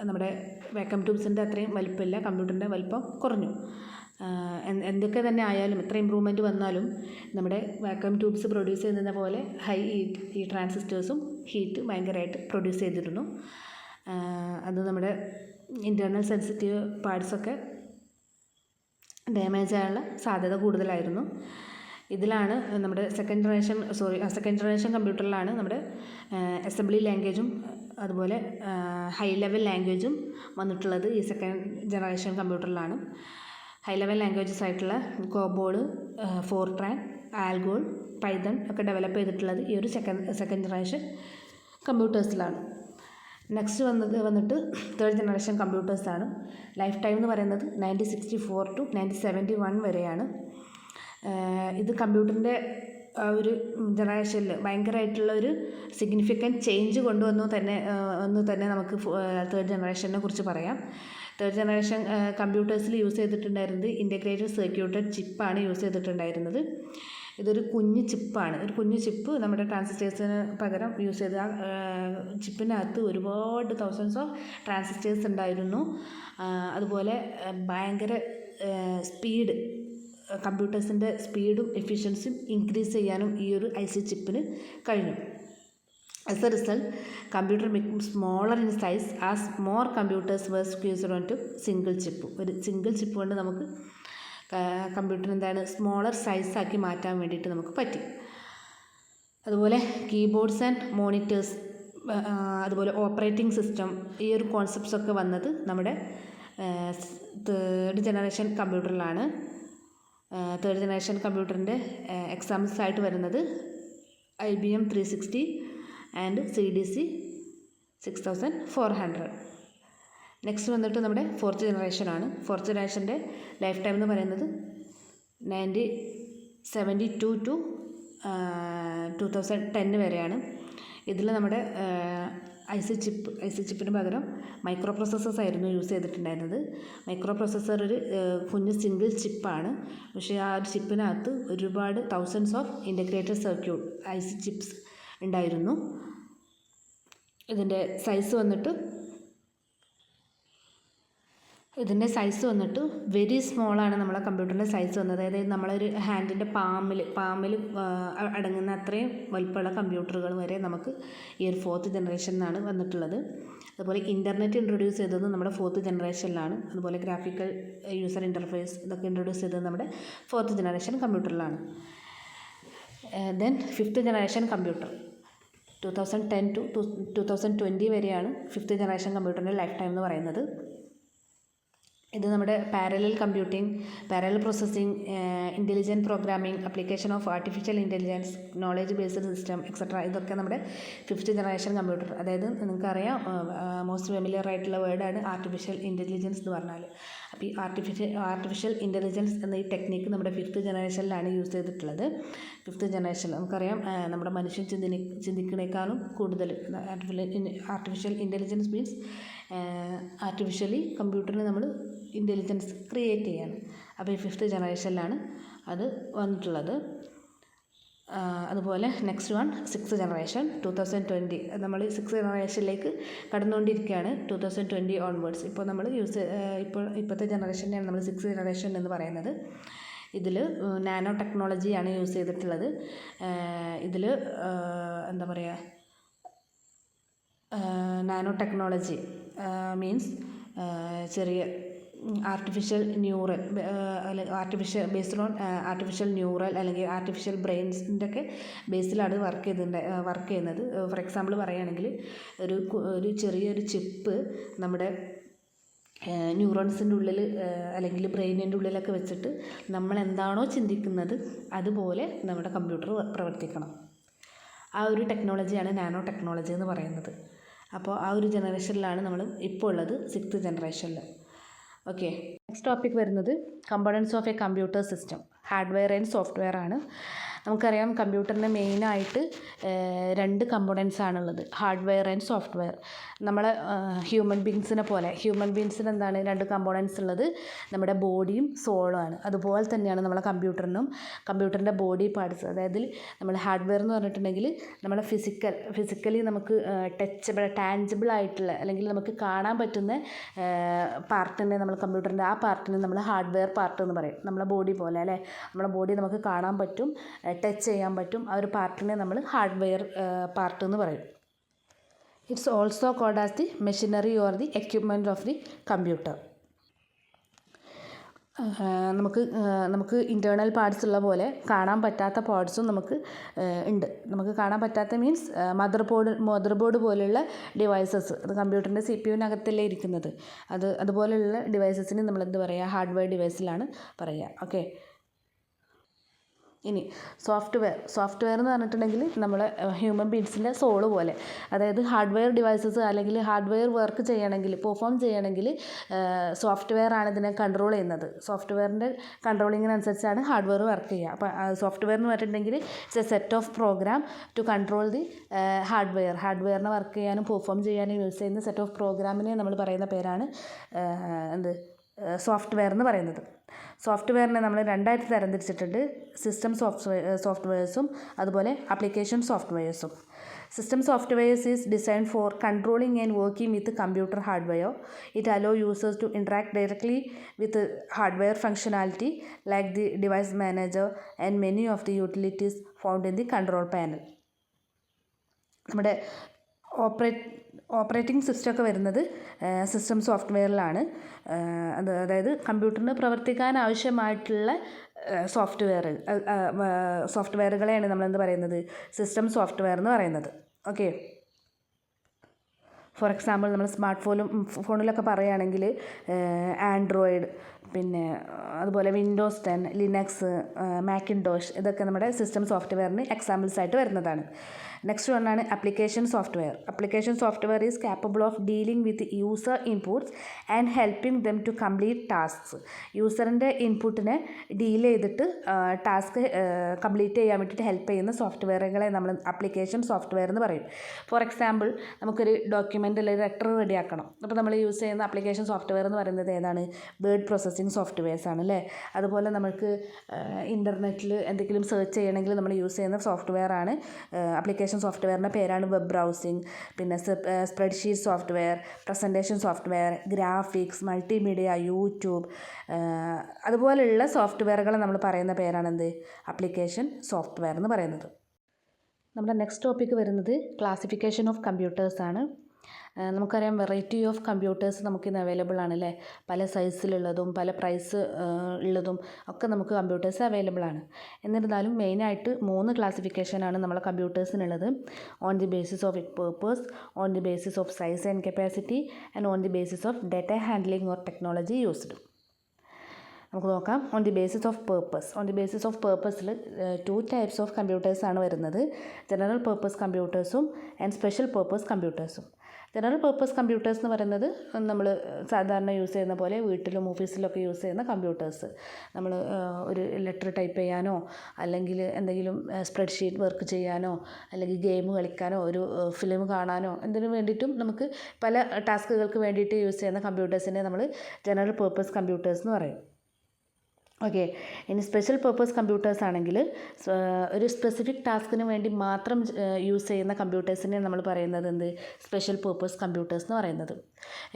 നമ്മുടെ വാക്വം ട്യൂബ്സിൻ്റെ അത്രയും വലിപ്പമില്ല, കമ്പ്യൂട്ടറിൻ്റെ വലിപ്പം കുറഞ്ഞു. എന്തൊക്കെ തന്നെ ആയാലും എത്ര ഇമ്പ്രൂവ്മെൻറ്റ് വന്നാലും നമ്മുടെ വാക്വം ട്യൂബ്സ് പ്രൊഡ്യൂസ് ചെയ്യുന്ന പോലെ ഹൈ ഹീറ്റ് ഈ ട്രാൻസിസ്റ്റേഴ്സും ഹീറ്റ് ഭയങ്കരമായിട്ട് പ്രൊഡ്യൂസ് ചെയ്തിരുന്നു. അത് നമ്മുടെ ഇൻറ്റേർണൽ സെൻസിറ്റീവ് പാർട്സൊക്കെ ഡാമേജ് ആകാനുള്ള സാധ്യത കൂടുതലായിരുന്നു. ഇതിലാണ് നമ്മുടെ സെക്കൻഡ് ജനറേഷൻ കമ്പ്യൂട്ടറിലാണ് നമ്മുടെ അസംബ്ലി ലാംഗ്വേജും അതുപോലെ ഹൈ ലെവൽ ലാംഗ്വേജും വന്നിട്ടുള്ളത് ഈ സെക്കൻഡ് ജനറേഷൻ കമ്പ്യൂട്ടറിലാണ്. ഹൈ ലെവൽ ലാംഗ്വേജസ് ആയിട്ടുള്ള കോബോൾ, ഫോർട്രാൻ, ആൽഗോൾ, പൈത്തൺ ഒക്കെ ഡെവലപ്പ് ചെയ്തിട്ടുള്ളത് ഈ ഒരു സെക്കൻഡ് ജനറേഷൻ കമ്പ്യൂട്ടേഴ്സിലാണ്. നെക്സ്റ്റ് വന്നിട്ട് തേർഡ് ജനറേഷൻ കമ്പ്യൂട്ടേഴ്സാണ്. ലൈഫ് ടൈം എന്ന് പറയുന്നത് 1964 to 1971 വരെയാണ്. ഇത് കമ്പ്യൂട്ടറിൻ്റെ ഒരു ജനറേഷനിൽ ഭയങ്കരമായിട്ടുള്ള ഒരു സിഗ്നിഫിക്കൻറ്റ് ചേഞ്ച് കൊണ്ടുവന്നു തന്നെ നമുക്ക് തേർഡ് ജനറേഷനെ കുറിച്ച് പറയാം. തേർഡ് ജനറേഷൻ കമ്പ്യൂട്ടേഴ്സിൽ യൂസ് ചെയ്തിട്ടുണ്ടായിരുന്നത് ഇൻ്റഗ്രേറ്റഡ് സർക്യൂട്ടഡ് ചിപ്പാണ് യൂസ് ചെയ്തിട്ടുണ്ടായിരുന്നത്. ഇതൊരു കുഞ്ഞു ചിപ്പ് നമ്മുടെ ട്രാൻസിസ്റ്റേഴ്സിന് പകരം യൂസ് ചെയ്ത ചിപ്പിനകത്ത് ഒരുപാട് തൗസൻഡ്സ് ഓഫ് ട്രാൻസിസ്റ്റേഴ്സ് ഉണ്ടായിരുന്നു. അതുപോലെ ഭയങ്കര സ്പീഡ്, കമ്പ്യൂട്ടേഴ്സിൻ്റെ സ്പീഡും എഫിഷ്യൻസിയും ഇൻക്രീസ് ചെയ്യാനും ഈ ഒരു IC ചിപ്പിന് കഴിഞ്ഞു. As a result, computer became smaller in size as more computers were squeezed onto single chip. ഒരു സിംഗിൾ ചിപ്പ് കൊണ്ട് നമുക്ക് കമ്പ്യൂട്ടർ സ്മോളർ സൈസാക്കി മാറ്റാൻ വേണ്ടിയിട്ട് നമുക്ക് പറ്റി. അതുപോലെ കീബോർഡ്സ് ആൻഡ് മോണിറ്റേഴ്സ്, അതുപോലെ ഓപ്പറേറ്റിംഗ് സിസ്റ്റം, ഈ ഒരു കോൺസെപ്റ്റ്സ് ഒക്കെ വന്നത് നമ്മുടെ തേർഡ് ജനറേഷൻ കമ്പ്യൂട്ടറിലാണ്. തേർഡ് ജനറേഷൻ കമ്പ്യൂട്ടറിൻ്റെ എക്സാംസ് ആയിട്ട് വരുന്നത് IBM 360 ആൻഡ് CDC 6400. നെക്സ്റ്റ് വന്നിട്ട് നമ്മുടെ ഫോർത്ത് ജനറേഷനാണ്. ഫോർത്ത് ജനറേഷൻ്റെ ലൈഫ് ടൈം എന്ന് പറയുന്നത് 1972 ടു 2010 വരെയാണ്. ഇതിൽ നമ്മുടെ IC ചിപ്പിന് പകരം മൈക്രോ പ്രോസസ്സേഴ്സ് ആയിരുന്നു യൂസ് ചെയ്തിട്ടുണ്ടായിരുന്നത്. മൈക്രോ പ്രോസസ്സർ ഒരു കുഞ്ഞ് സിംഗിൾ ചിപ്പാണ്. പക്ഷേ ആ ഒരു ചിപ്പിനകത്ത് ഒരുപാട് thousands of integrated circuit IC chips ഉണ്ടായിരുന്നു. ഇതിൻ്റെ സൈസ് വന്നിട്ട് വെരി സ്മോളാണ് നമ്മളെ കമ്പ്യൂട്ടറിൻ്റെ സൈസ് വന്നത്. അതായത് നമ്മളൊരു ഹാൻഡിൻ്റെ പാമിൽ അടങ്ങുന്ന അത്രയും വലിപ്പമുള്ള കമ്പ്യൂട്ടറുകൾ വരെ നമുക്ക് ഈ ഒരു ഫോർത്ത് ജനറേഷനിലാണ് വന്നിട്ടുള്ളത്. അതുപോലെ ഇൻ്റർനെറ്റ് ഇൻട്രൊഡ്യൂസ് ചെയ്തത് നമ്മുടെ ഫോർത്ത് ജനറേഷനിലാണ്. അതുപോലെ ഗ്രാഫിക്കൽ യൂസർ ഇൻ്റർഫേസ് ഇതൊക്കെ ഇൻട്രൊഡ്യൂസ് ചെയ്തത് നമ്മുടെ ഫോർത്ത് ജനറേഷൻ കമ്പ്യൂട്ടറിലാണ്. Then fifth generation computer 2010 to 2020 വരെയാണ് ഫിഫ്ത്ത് ജനറേഷൻ കമ്പ്യൂട്ടറിൻ്റെ ലൈഫ് ടൈം എന്ന് പറയുന്നത്. ഇത് നമ്മുടെ parallel computing, parallel processing, intelligent programming, application of artificial intelligence, knowledge based system etcetera ഇതൊക്കെ നമ്മുടെ ഫിഫ്ത്ത് ജനറേഷൻ കമ്പ്യൂട്ടർ. അതായത് നിങ്ങൾക്കറിയാം മോസ്റ്റ് ഫെമിലിയർ ആയിട്ടുള്ള വേർഡാണ് ആർട്ടിഫിഷ്യൽ ഇൻ്റലിജൻസ് എന്ന് പറഞ്ഞാൽ. അപ്പോൾ ഈ ആർട്ടിഫിഷ്യൽ ഇൻ്റലിജൻസ് എന്ന ഈ ടെക്നിക്ക് നമ്മുടെ ഫിഫ്ത്ത് ജനറേഷനിലാണ് യൂസ് ചെയ്തിട്ടുള്ളത്. ഫിഫ്ത്ത് ജനറേഷൻ നമുക്കറിയാം നമ്മുടെ മനുഷ്യൻ ചിന്തിക്കുന്നേക്കാളും കൂടുതൽ ആർട്ടിഫിഷ്യൽ ഇൻ്റലിജൻസ് മീൻസ് ആർട്ടിഫിഷ്യലി കമ്പ്യൂട്ടറിന് നമ്മൾ ഇൻ്റലിജൻസ് ക്രിയേറ്റ് ചെയ്യാണ്. അപ്പോൾ ഈ ഫിഫ്ത്ത് ജനറേഷനിലാണ് അത് വന്നിട്ടുള്ളത്. അതുപോലെ നെക്സ്റ്റ് വൺ സിക്സ്ത് ജനറേഷൻ 2020. നമ്മൾ സിക്സ്ത് ജനറേഷനിലേക്ക് കടന്നുകൊണ്ടിരിക്കുകയാണ് 2020 ഓൺവേർഡ്സ്. ഇപ്പോൾ നമ്മൾ ഇപ്പോഴത്തെ ജനറേഷനെയാണ് നമ്മൾ സിക്സ്ത് ജനറേഷൻ എന്ന് പറയുന്നത്. ഇതിൽ നാനോ ടെക്നോളജിയാണ് യൂസ് ചെയ്തിട്ടുള്ളത്. ഇതിൽ എന്താ പറയുക, നാനോ ടെക്നോളജി മീൻസ് ചെറിയ artificial neural based on artificial neural അല്ലെങ്കിൽ ആർട്ടിഫിഷ്യൽ ബ്രെയിൻസിൻ്റെ ഒക്കെ ബേസിലാണ് വർക്ക് ചെയ്യുന്നത്. ഫോർ എക്സാമ്പിൾ പറയുകയാണെങ്കിൽ ഒരു ചെറിയൊരു ചിപ്പ് നമ്മുടെ ന്യൂറോൺസിൻ്റെ ഉള്ളിൽ അല്ലെങ്കിൽ ബ്രെയിനിൻ്റെ ഉള്ളിലൊക്കെ വെച്ചിട്ട് നമ്മൾ എന്താണോ ചിന്തിക്കുന്നത് അതുപോലെ നമ്മുടെ കമ്പ്യൂട്ടർ പ്രവർത്തിക്കണം. ആ ഒരു ടെക്നോളജിയാണ് നാനോ ടെക്നോളജി എന്ന് പറയുന്നത്. അപ്പോൾ ആ ഒരു ജനറേഷനിലാണ് നമ്മൾ ഇപ്പോൾ ഉള്ളത്, സിക്സ്ത് ജനറേഷനിൽ. ഓക്കെ, നെക്സ്റ്റ് ടോപ്പിക് വരുന്നത് components of A computer system, hardware and software ആണ്. നമുക്കറിയാം കമ്പ്യൂട്ടറിന് മെയിനായിട്ട് രണ്ട് കമ്പോണൻസ് ആണുള്ളത്, ഹാർഡ്വെയർ ആൻഡ് സോഫ്റ്റ്വെയർ. നമ്മളെ ഹ്യൂമൻ ബീങ്സിന് എന്താണ് രണ്ട് കമ്പോണൻസ് ഉള്ളത്, നമ്മുടെ ബോഡിയും സോളും ആണ്. അതുപോലെ തന്നെയാണ് നമ്മളെ കമ്പ്യൂട്ടറിൻ്റെ ബോഡി പാർട്സ്. അതായത് നമ്മൾ ഹാർഡ്വെയർ എന്ന് പറഞ്ഞിട്ടുണ്ടെങ്കിൽ നമ്മളെ ഫിസിക്കലി നമുക്ക് ടാഞ്ചിബിൾ ആയിട്ടുള്ള അല്ലെങ്കിൽ നമുക്ക് കാണാൻ പറ്റുന്ന പാർട്ടിനെ നമ്മൾ കമ്പ്യൂട്ടറിൻ്റെ ആ പാർട്ടിനെ നമ്മൾ ഹാർഡ്വെയർ പാർട്ട് എന്ന് പറയും. നമ്മളെ ബോഡി പോലെ അല്ലേ, നമ്മളെ ബോഡി നമുക്ക് കാണാൻ പറ്റും, ടച്ച് ചെയ്യാൻ പറ്റും. ആ ഒരു പാർട്ടിനെ നമ്മൾ ഹാർഡ്വെയർ പാർട്ട് എന്ന് പറയും. It's also called as the machinery or the equipment of the computer. നമുക്ക് ഇൻറ്റേർണൽ പാർട്സ് ഉള്ള പോലെ കാണാൻ പറ്റാത്ത പാർട്സും നമുക്ക് ഉണ്ട്. നമുക്ക് കാണാൻ പറ്റാത്ത മീൻസ് മദർ ബോർഡ് പോലുള്ള ഡിവൈസസ്, അത് കമ്പ്യൂട്ടറിൻ്റെ CPU-നകത്തല്ലേ ഇരിക്കുന്നത്. അതുപോലെയുള്ള ഡിവൈസസിന് നമ്മൾ എന്ത് പറയുക, ഹാർഡ്വെയർ ഡിവൈസിലാണ് പറയുക. ഓക്കെ, ഇനി സോഫ്റ്റ്വെയർ എന്ന് പറഞ്ഞിട്ടുണ്ടെങ്കിൽ നമ്മൾ ഹ്യൂമൻ ബീങ്സിൻ്റെ സോള് പോലെ, അതായത് ഹാർഡ്വെയർ ഡിവൈസസ് അല്ലെങ്കിൽ ഹാർഡ്വെയർ വർക്ക് പെർഫോം ചെയ്യണമെങ്കിൽ സോഫ്റ്റ്വെയർ ആണ് ഇതിനെ കൺട്രോൾ ചെയ്യുന്നത്. സോഫ്റ്റ്വെയറിൻ്റെ കൺട്രോളിങ്ങിനനുസരിച്ചാണ് ഹാർഡ്വെയർ വർക്ക് ചെയ്യുക. അപ്പോൾ സോഫ്റ്റ്വെയർ എന്ന് പറഞ്ഞിട്ടുണ്ടെങ്കിൽ it's a set of program to control the ഹാർഡ്വെയറിനെ വർക്ക് ചെയ്യാനും പെർഫോം ചെയ്യാനും യൂസ് ചെയ്യുന്ന സെറ്റ് ഓഫ് പ്രോഗ്രാമിനെ നമ്മൾ പറയുന്ന പേരാണ് സോഫ്റ്റ്വെയർ എന്ന് പറയുന്നത്. സോഫ്റ്റ്വെയറിനെ നമ്മൾ രണ്ടായിട്ട് തരംതിരിച്ചിട്ടുണ്ട്, സിസ്റ്റം സോഫ്റ്റ്വെയർസും അതുപോലെ ആപ്ലിക്കേഷൻ സോഫ്റ്റ്വെയർസും. System software is designed for controlling and working with computer hardware. It allow users to interact directly with hardware functionality like the device manager and many of the utilities found in the control panel. നമ്മുടെ operating സിസ്റ്റമൊക്കെ വരുന്നത് system സോഫ്റ്റ്വെയറിലാണ്. അതായത് കമ്പ്യൂട്ടറിന് പ്രവർത്തിക്കാൻ ആവശ്യമായിട്ടുള്ള സോഫ്റ്റ്വെയറുകളെയാണ് നമ്മളെന്ത് പറയുന്നത്, system software എന്ന് പറയുന്നത്. ഓക്കെ, ഫോർ എക്സാമ്പിൾ നമ്മൾ സ്മാർട്ട് ഫോണിലൊക്കെ പറയുകയാണെങ്കിൽ ആൻഡ്രോയിഡ്, പിന്നെ അതുപോലെ വിൻഡോസ് 10, ലിനക്സ്, മാക്കിൻടോഷ്, ഇതൊക്കെ നമ്മുടെ സിസ്റ്റം സോഫ്റ്റ്വെയറിന് എക്സാമ്പിൾസ് ആയിട്ട് വരുന്നതാണ്. നെക്സ്റ്റ് വണ്ണാണ് application software. Application software is capable of dealing with user inputs and helping them to complete tasks. യൂസറിൻ്റെ ഇൻപുട്ടിനെ ഡീൽ ചെയ്തിട്ട് ടാസ്ക് കംപ്ലീറ്റ് ചെയ്യാൻ വേണ്ടിയിട്ട് ഹെൽപ്പ് ചെയ്യുന്ന സോഫ്റ്റ്വെയറുകളെ നമ്മൾ ആപ്ലിക്കേഷൻ സോഫ്റ്റ്വെയർ എന്ന് പറയും. ഫോർ എക്സാമ്പിൾ, നമുക്കൊരു ഡോക്യുമെൻ്റ് അല്ലെങ്കിൽ ലെറ്റർ റെഡിയാക്കണം. അപ്പോൾ നമ്മൾ യൂസ് ചെയ്യുന്ന ആപ്ലിക്കേഷൻ സോഫ്റ്റ്വെയർ എന്ന് പറയുന്നത് ഏതാണ്? വേർഡ് പ്രോസസ്സിംഗ് സോഫ്റ്റ്വെയർസ് ആണ് അല്ലേ. അതുപോലെ നമുക്ക് ഇൻ്റർനെറ്റിൽ എന്തെങ്കിലും സെർച്ച് ചെയ്യണമെങ്കിൽ നമ്മൾ യൂസ് ചെയ്യുന്ന സോഫ്റ്റ്വെയർ ആണ് ആപ്ലിക്കേഷൻ സോഫ്റ്റ്വെയറിൻ്റെ പേരാണ് വെബ് ബ്രൗസിംഗ്, പിന്നെ spreadsheet software, presentation software, graphics, multimedia, YouTube, അതുപോലെയുള്ള സോഫ്റ്റ്വെയറുകളെ നമ്മൾ പറയുന്ന പേരാണെന്ത്? ആപ്ലിക്കേഷൻ സോഫ്റ്റ്വെയർ എന്ന് പറയുന്നത്. നമ്മുടെ നെക്സ്റ്റ് ടോപ്പിക്ക് വരുന്നത് ക്ലാസിഫിക്കേഷൻ ഓഫ് കമ്പ്യൂട്ടേഴ്സ് ആണ്. നമുക്കറിയാം വെറൈറ്റി ഓഫ് കമ്പ്യൂട്ടേഴ്സ് നമുക്കിന്ന് അവൈലബിൾ ആണ് അല്ലേ. പല സൈസിലുള്ളതും പല പ്രൈസ് ഉള്ളതും ഒക്കെ നമുക്ക് കമ്പ്യൂട്ടേഴ്സ് അവൈലബിൾ ആണ്. എന്നിരുന്നാലും മെയിനായിട്ട് 3 ക്ലാസിഫിക്കേഷനാണ് നമ്മളെ കമ്പ്യൂട്ടേഴ്സിനുള്ളത്. On the basis of it purpose, on the basis of size and capacity, and on the basis of data handling or technology used. നമുക്ക് നോക്കാം. On the basis of purpose. On the basis of പേർപ്പസിൽ 2 types of കമ്പ്യൂട്ടേഴ്സാണ് വരുന്നത്. General purpose കമ്പ്യൂട്ടേഴ്സും and special purpose കമ്പ്യൂട്ടേഴ്സും. General purpose computers എന്ന് പറയുന്നത് നമ്മൾ സാധാരണ യൂസ് ചെയ്യുന്ന പോലെ വീട്ടിലും ഓഫീസിലൊക്കെ യൂസ് ചെയ്യുന്ന കമ്പ്യൂട്ടേഴ്സ്. നമ്മൾ ഒരു ലെറ്റർ ടൈപ്പ് ചെയ്യാനോ അല്ലെങ്കിൽ എന്തെങ്കിലും സ്പ്രെഡ്ഷീറ്റ് വർക്ക് ചെയ്യാനോ അല്ലെങ്കിൽ ഗെയിം കളിക്കാനോ ഒരു ഫിലിം കാണാനോ എന്തിനു വേണ്ടിയിട്ടും നമുക്ക് പല ടാസ്കുകൾക്ക് വേണ്ടിയിട്ട് യൂസ് ചെയ്യുന്ന കമ്പ്യൂട്ടേഴ്സിനെ നമ്മൾ ജനറൽ പേർപ്പസ് കമ്പ്യൂട്ടേഴ്സ് എന്ന് പറയും. ഓക്കെ. ഇനി സ്പെഷ്യൽ പേർപ്പസ് കമ്പ്യൂട്ടേഴ്സ് ആണെങ്കിൽ ഒരു സ്പെസിഫിക് ടാസ്കിന് വേണ്ടി മാത്രം യൂസ് ചെയ്യുന്ന കമ്പ്യൂട്ടേഴ്സിനെ നമ്മൾ പറയുന്നത് എന്ത്? സ്പെഷ്യൽ പേർപ്പസ് കമ്പ്യൂട്ടേഴ്സ് എന്ന് പറയുന്നത്.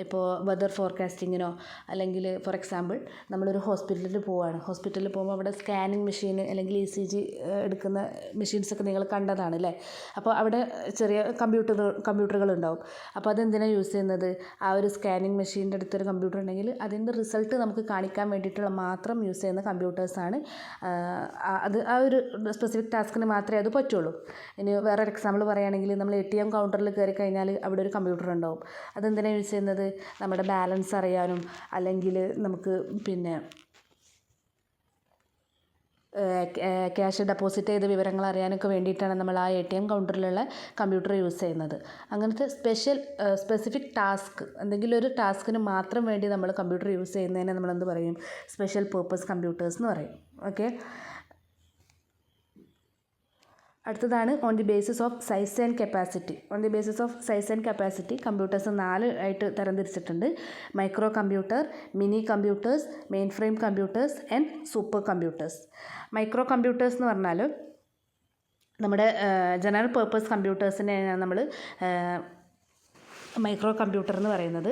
ഇപ്പോൾ വെതർ ഫോർകാസ്റ്റിങ്ങിനോ അല്ലെങ്കിൽ ഫോർ എക്സാമ്പിൾ നമ്മളൊരു ഹോസ്പിറ്റലിൽ പോവുകയാണ്. ഹോസ്പിറ്റലിൽ പോകുമ്പോൾ അവിടെ സ്കാനിങ് മെഷീൻ അല്ലെങ്കിൽ ECG എടുക്കുന്ന മെഷീൻസൊക്കെ നിങ്ങൾ കണ്ടതാണ് അല്ലേ. അപ്പോൾ അവിടെ ചെറിയ കമ്പ്യൂട്ടറുകൾ ഉണ്ടാവും. അപ്പോൾ അതെന്തിനാണ് യൂസ് ചെയ്യുന്നത്? ആ ഒരു സ്കാനിങ് മെഷീൻ്റെ അടുത്തൊരു കമ്പ്യൂട്ടർ ഉണ്ടെങ്കിൽ അതിൻ്റെ റിസൾട്ട് നമുക്ക് കാണിക്കാൻ വേണ്ടിയിട്ടുള്ള മാത്രം യൂസ് ചെയ്യുന്ന കമ്പ്യൂട്ടേഴ്സാണ്. അത് ആ ഒരു സ്പെസിഫിക് ടാസ്കിന് മാത്രമേ അത് പറ്റുള്ളൂ. ഇനി വേറൊരു എക്സാമ്പിൾ പറയുകയാണെങ്കിൽ നമ്മൾ ATM കൗണ്ടറിൽ കയറി കഴിഞ്ഞാൽ അവിടെ ഒരു കമ്പ്യൂട്ടർ ഉണ്ടാവും. അതെന്തിനാണ് യൂസ് ചെയ്യുന്നത്? നമ്മുടെ ബാലൻസ് അറിയാനും അല്ലെങ്കിൽ നമുക്ക് പിന്നെ ക്യാഷ് ഡെപ്പോസിറ്റ് ചെയ്ത വിവരങ്ങൾ അറിയാനൊക്കെ വേണ്ടിയിട്ടാണ് നമ്മൾ ആ ATM കൗണ്ടറിലുള്ള കമ്പ്യൂട്ടർ യൂസ് ചെയ്യുന്നത്. അങ്ങനത്തെ സ്പെസിഫിക് ടാസ്ക്, എന്തെങ്കിലും ഒരു ടാസ്കിന് മാത്രം വേണ്ടി നമ്മൾ കമ്പ്യൂട്ടർ യൂസ് ചെയ്യുന്നതിനെ നമ്മൾ എന്ത് പറയും? സ്പെഷ്യൽ പേർപ്പസ് കമ്പ്യൂട്ടേഴ്സ് എന്ന് പറയും. ഓക്കെ. അടുത്തതാണ് on the basis of size and capacity. On the basis of size and capacity computers 4 ആയിട്ട് തരംതിരിച്ചിട്ടുണ്ട്. Micro computer, mini computers, main frame computers and super computers. Micro computers എന്ന് പറഞ്ഞാൽ നമ്മുടെ general purpose കമ്പ്യൂട്ടേഴ്സിനെയാണ് നമ്മൾ micro computer എന്ന് പറയുന്നത്.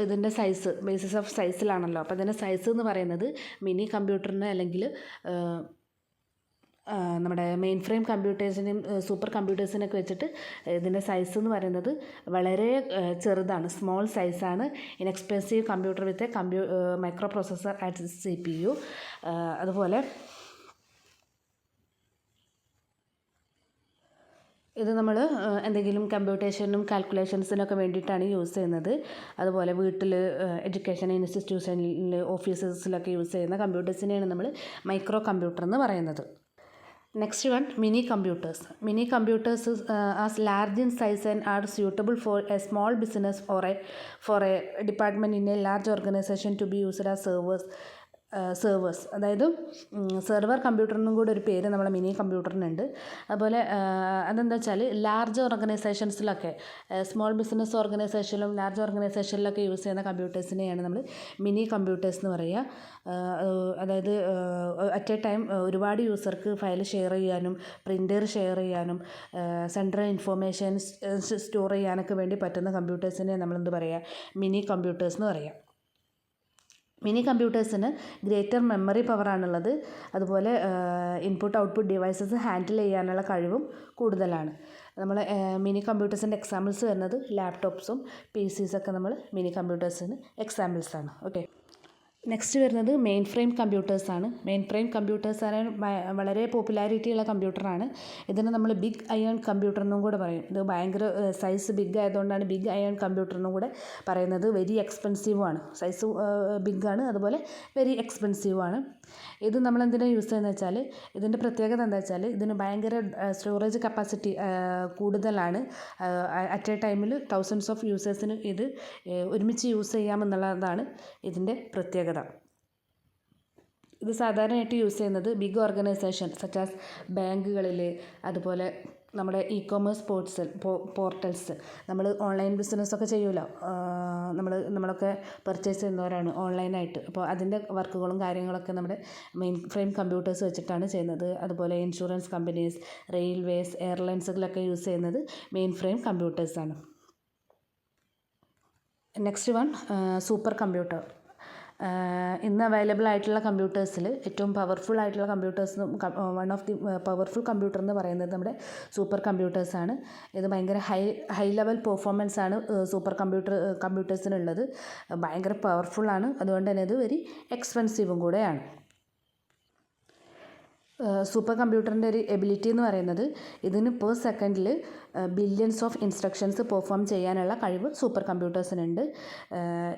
ഇതിൻ്റെ size basis of സൈസിലാണല്ലോ. അപ്പോൾ ഇതിൻ്റെ സൈസ് എന്ന് പറയുന്നത് മിനി കമ്പ്യൂട്ടറിന് അല്ലെങ്കിൽ നമ്മുടെ മെയിൻ ഫ്രെയിം കമ്പ്യൂട്ടേഴ്സിനെയും സൂപ്പർ കമ്പ്യൂട്ടേഴ്സിനൊക്കെ വെച്ചിട്ട് ഇതിൻ്റെ സൈസ് എന്ന് പറയുന്നത് വളരെ ചെറുതാണ്, സ്മോൾ സൈസാണ്. ഇൻഎക്സ്പെൻസീവ് കമ്പ്യൂട്ടർ വിത്ത് മൈക്രോ പ്രോസസ്സർ ആറ്റ് CPU. അതുപോലെ ഇത് നമ്മൾ എന്തെങ്കിലും കമ്പ്യൂട്ടേഷനും കാൽക്കുലേഷൻസിനൊക്കെ വേണ്ടിയിട്ടാണ് യൂസ് ചെയ്യുന്നത്. അതുപോലെ വീട്ടിൽ എഡ്യൂക്കേഷൻ ഇൻസ്റ്റിറ്റ്യൂഷനിൽ ഓഫീസസിലൊക്കെ യൂസ് ചെയ്യുന്ന കമ്പ്യൂട്ടേഴ്സിനെയാണ് നമ്മൾ മൈക്രോ കമ്പ്യൂട്ടർ എന്ന് പറയുന്നത്. Next one, mini computers. Mini computers as large in size and are suitable for a small business for a department in a large organization to be used as servers. അതായത് server കമ്പ്യൂട്ടറിനും കൂടെ ഒരു പേര് നമ്മളെ mini കമ്പ്യൂട്ടറിനുണ്ട്. അതുപോലെ അതെന്താ വെച്ചാൽ ലാർജ് ഓർഗനൈസേഷൻസിലൊക്കെ, സ്മോൾ ബിസിനസ് ഓർഗനൈസേഷനിലും ലാർജ് ഓർഗനൈസേഷനിലൊക്കെ യൂസ് ചെയ്യുന്ന കമ്പ്യൂട്ടേഴ്സിനെയാണ് നമ്മൾ മിനി കമ്പ്യൂട്ടേഴ്സ് എന്ന് പറയുക. അതായത് അറ്റ് എ ടൈം ഒരുപാട് യൂസർക്ക് ഫയൽ ഷെയർ ചെയ്യാനും പ്രിൻ്റർ ഷെയർ ചെയ്യാനും സെൻട്രൽ ഇൻഫോർമേഷൻസ് സ്റ്റോർ ചെയ്യാനൊക്കെ വേണ്ടി പറ്റുന്ന കമ്പ്യൂട്ടേഴ്സിനെ നമ്മളെന്ത് പറയുക? മിനി കമ്പ്യൂട്ടേഴ്സ് എന്ന് പറയുക. മിനി കമ്പ്യൂട്ടേഴ്സിന് ഗ്രേറ്റർ മെമ്മറി പവറാണുള്ളത്. അതുപോലെ ഇൻപുട്ട് ഔട്ട്പുട്ട് ഡിവൈസസ് ഹാൻഡിൽ ചെയ്യാനുള്ള കഴിവും കൂടുതലാണ്. നമ്മൾ മിനി കമ്പ്യൂട്ടേഴ്സിൻ്റെ എക്സാമ്പിൾസ് വരുന്നത് ലാപ്ടോപ്സും PCs ഒക്കെ നമ്മൾ മിനി കമ്പ്യൂട്ടേഴ്സിന് എക്സാമ്പിൾസാണ്. ഓക്കെ. നെക്സ്റ്റ് വരുന്നത് മെയിൻ ഫ്രെയിം കമ്പ്യൂട്ടേഴ്സാണ്. മെയിൻ ഫ്രെയിം കമ്പ്യൂട്ടേഴ്സ് വളരെ പോപ്പുലാരിറ്റി ഉള്ള കമ്പ്യൂട്ടറാണ്. ഇതിന് നമ്മൾ ബിഗ് അയൺ കമ്പ്യൂട്ടർ എന്നും കൂടെ പറയും. ഇത് ഭയങ്കര സൈസ് ബിഗ് ആയതുകൊണ്ടാണ് ബിഗ് അയൺ കമ്പ്യൂട്ടർ എന്നും കൂടെ പറയുന്നത്. വെരി എക്സ്പെൻസീവുമാണ്. സൈസ് ബിഗ്ഗാണ്, അതുപോലെ വെരി എക്സ്പെൻസീവുമാണ്. ഇത് നമ്മൾ എന്തിനാണ് യൂസ് ചെയ്യുന്നത് വെച്ചാൽ, ഇതിൻ്റെ പ്രത്യേകത എന്താ വെച്ചാൽ ഇതിന് ഭയങ്കര സ്റ്റോറേജ് കപ്പാസിറ്റി കൂടുതലാണ്. അറ്റ് എ ടൈമിൽ തൗസൻഡ്സ് ഓഫ് യൂസേഴ്സിന് ഇത് ഒരുമിച്ച് യൂസ് ചെയ്യാമെന്നുള്ളതാണ് ഇതിൻ്റെ പ്രത്യേകത. ഇത് സാധാരണയായിട്ട് യൂസ് ചെയ്യുന്നത് ബിഗ് ഓർഗനൈസേഷൻ സച്ച് ആസ് ബാങ്കുകളിൽ, അതുപോലെ നമ്മുടെ ഇ-കൊമേഴ്സ് പോർട്ടൽസ്, നമ്മൾ ഓൺലൈൻ ബിസിനസ്സൊക്കെ ചെയ്യുമല്ലോ, നമ്മളൊക്കെ പർച്ചേസ് ചെയ്യുന്നവരാണ് ഓൺലൈനായിട്ട്. അപ്പോൾ അതിൻ്റെ വർക്കുകളും കാര്യങ്ങളൊക്കെ നമ്മുടെ മെയിൻ ഫ്രെയിം കമ്പ്യൂട്ടേഴ്സ് വെച്ചിട്ടാണ് ചെയ്യുന്നത്. അതുപോലെ ഇൻഷുറൻസ് കമ്പനീസ്, റെയിൽവേസ്, എയർലൈൻസുകളൊക്കെ യൂസ് ചെയ്യുന്നത് മെയിൻ ഫ്രെയിം കമ്പ്യൂട്ടേഴ്സാണ്. Next one super computer. ഇന്ന് അവൈലബിൾ ആയിട്ടുള്ള കമ്പ്യൂട്ടേഴ്സിൽ ഏറ്റവും പവർഫുൾ ആയിട്ടുള്ള computers, one of the powerful computer എന്ന് പറയുന്നത് നമ്മുടെ സൂപ്പർ കമ്പ്യൂട്ടേഴ്സാണ്. ഇത് ഭയങ്കര ഹൈ ലെവൽ പെർഫോമൻസ് ആണ് സൂപ്പർ കമ്പ്യൂട്ടേഴ്സിനുള്ളത്. ഭയങ്കര പവർഫുള്ളാണ്, അതുകൊണ്ട് തന്നെ ഇത് വെരി എക്സ്പെൻസീവും കൂടെയാണ്. സൂപ്പർ കമ്പ്യൂട്ടറിൻ്റെ ഒരു എബിലിറ്റി എന്ന് പറയുന്നത് ഇതിന് പെർ സെക്കൻഡിൽ ബില്യൺസ് ഓഫ് ഇൻസ്ട്രക്ഷൻസ് പെർഫോം ചെയ്യാനുള്ള കഴിവ് സൂപ്പർ കമ്പ്യൂട്ടേഴ്സിനുണ്ട്.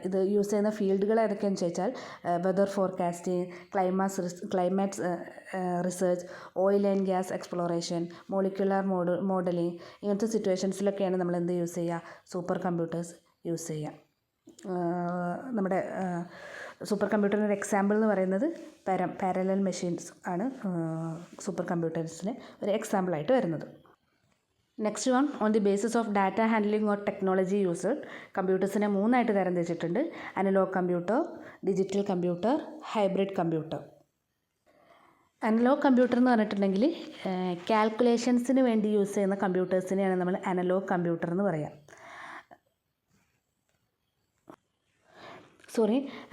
ഇത് യൂസ് ചെയ്യുന്ന ഫീൽഡുകൾ ഏതൊക്കെയാണെന്ന് ചോദിച്ചാൽ weather forecasting, climate research, oil and gas exploration, molecular modelling, ഇങ്ങനത്തെ സിറ്റുവേഷൻസിലൊക്കെയാണ് നമ്മൾ എന്ത് യൂസ് ചെയ്യുക, സൂപ്പർ കമ്പ്യൂട്ടേഴ്സ് യൂസ് ചെയ്യുക. നമ്മുടെ സൂപ്പർ കമ്പ്യൂട്ടറിൻ്റെ ഒരു എക്സാമ്പിൾ എന്ന് പറയുന്നത് പാരലൽ മെഷീൻസ് ആണ് സൂപ്പർ കമ്പ്യൂട്ടേഴ്സിന് ഒരു എക്സാമ്പിളായിട്ട് വരുന്നത്. Next one, on the basis of data handling or technology used, കമ്പ്യൂട്ടേഴ്സിനെ 3 തരം തിരിച്ചിട്ടുണ്ട്. Analog computer, digital computer, hybrid computer. Analog computer എന്ന് പറഞ്ഞിട്ടുണ്ടെങ്കിൽ കാൽക്കുലേഷൻസിന് വേണ്ടി യൂസ് ചെയ്യുന്ന കമ്പ്യൂട്ടേഴ്സിനെയാണ് നമ്മൾ അനലോഗ് കമ്പ്യൂട്ടർ എന്ന് പറയുക.